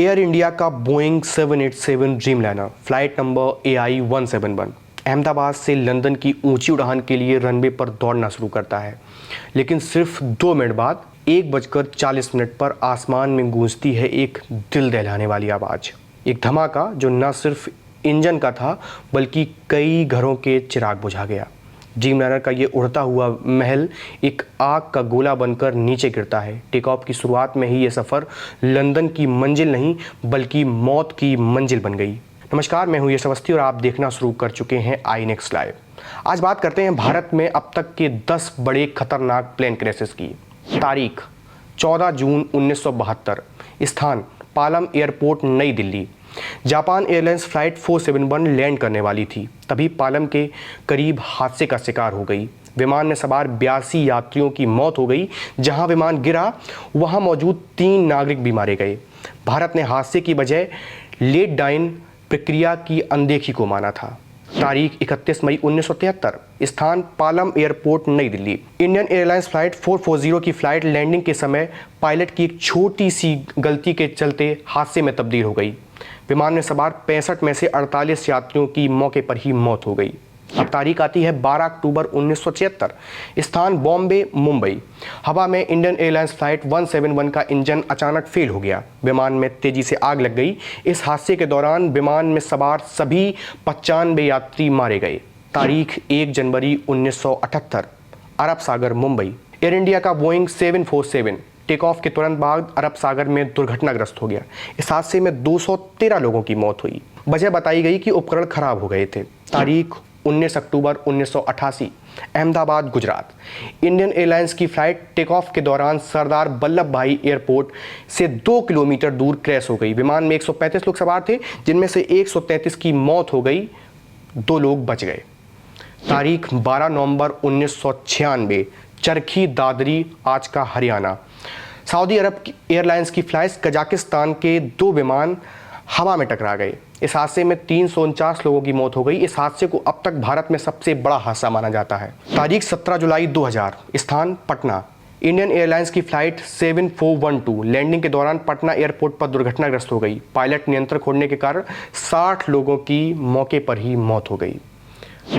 Air India का Boeing 787 Dreamliner flight number AI 171 Ahmedabad से London की ऊंची उड़ान के लिए रनवे पर दौड़ना शुरू करता है, लेकिन सिर्फ 2 मिनट बाद 1:40 पर आसमान में गूंजती है एक दिल दहलाने वाली आवाज़। एक धमाका जो न सिर्फ इंजन का था बल्कि कई घरों के चिराग बुझा गया। ड्रीमलाइनर का ये उड़ता हुआ महल एक आग का गोला बनकर नीचे गिरता है। टेक ऑफ की शुरुआत में ही ये सफ़र लंदन की मंजिल नहीं बल्कि मौत की मंजिल बन गई। नमस्कार, मैं हूँ यश अवस्थी और आप देखना शुरू कर चुके हैं आई नेक्स्ट लाइव। आज बात करते हैं भारत में अब तक के 10 बड़े खतरनाक प्लेन क्रैशेस की। तारीख 14 जून 1972, स्थान पालम एयरपोर्ट नई Delhi. Japan airlines flight 471 land करने वाली थी, तभी पालम के करीब हादसे का शिकार हो गई। विमान में सवार 82 यात्रियों की मौत हो गई। जहां विमान गिरा वहां मौजूद 3 नागरिक भी मारे गए। भारत ने हादसे की वजह लेट डाइन प्रक्रिया की अनदेखी को माना था। तारीख 31 मई 1973, स्थान पालम एयरपोर्ट नई दिल्ली। इंडियन एयरलाइंस फ्लाइट 440 की फ्लाइट लैंडिंग के समय पायलट की एक छोटी सी गलती के चलते हादसे में तब्दील हो गई। विमान में सवार 65 में से 48 यात्रियों की मौके पर ही मौत हो गई। अब तारीख आती है 12 अक्टूबर 1976, स्थान बॉम्बे मुंबई। हवा में इंडियन एयरलाइंस फ्लाइट 171 का इंजन अचानक फेल हो गया। विमान में तेजी से आग लग गई। इस हादसे के दौरान विमान में सवार सभी 95 यात्री मारे गए। तारीख 1 जनवरी 1978, अरब सागर मुंबई। एयर इंडिया का बोइंग 747 टेक ऑफ के तुरंत बाद अरब सागर में दुर्घटनाग्रस्त हो गया। इस हादसे में 213 लोगों की मौत हुई। वजह बताई गई कि उपकरण खराब हो गए थे। तारीख 19 अक्टूबर 1988, अहमदाबाद गुजरात। इंडियन एयरलाइंस की फ्लाइट टेक ऑफ के दौरान सरदार वल्लभ भाई एयरपोर्ट से 2 किलोमीटर दूर क्रैश हो गई। विमान में 135 लोग सवार थे, जिनमें से 133 की मौत हो गई, 2 लोग बच गए। तारीख 12 नवंबर 1996, चरखी दादरी, आज का हरियाणा। सऊदी अरब एयरलाइंस की फ्लाइट कजाकिस्तान के 2 विमान हवा में टकरा गए। इस हादसे में 349 लोगों की मौत हो गई। इस हादसे को अब तक भारत में सबसे बड़ा हादसा माना जाता है। तारीख 17 जुलाई 2000, स्थान पटना। इंडियन एयरलाइंस की फ्लाइट 7412 लैंडिंग के दौरान पटना एयरपोर्ट पर दुर्घटनाग्रस्त हो गई। पायलट नियंत्रण खोने के कारण 60 लोगों की मौके पर ही मौत हो गई।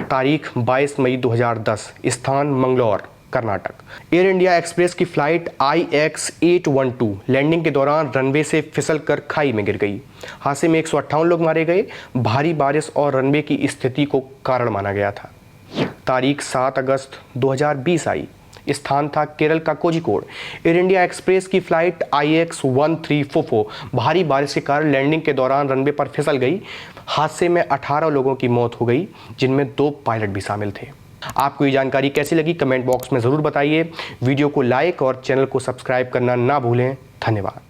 तारीख 22 मई 2010, स्थान Mangalore, Karnataka. Air India Express की फ्लाइट IX 812 लैंडिंग के दौरान रनवे से फिसलकर खाई में गिर गई। हादसे में 158 लोग मारे गए। भारी बारिश और रनवे की स्थिति को कारण माना गया था। तारीख 7 अगस्त 2020 आई, स्थान था केरल का कोझिकोड। एयर इंडिया एक्सप्रेस की फ्लाइट IX 1344 भारी बारिश के कारण लैंडिंग के दौरान रनवे पर फिसल गई। हादसे में 18 लोगों की मौत हो गई, जिनमें 2 पायलट भी शामिल थे। आपको ये जानकारी कैसी लगी कमेंट बॉक्स में ज़रूर बताइए। वीडियो को लाइक और चैनल को सब्सक्राइब करना ना भूलें। धन्यवाद।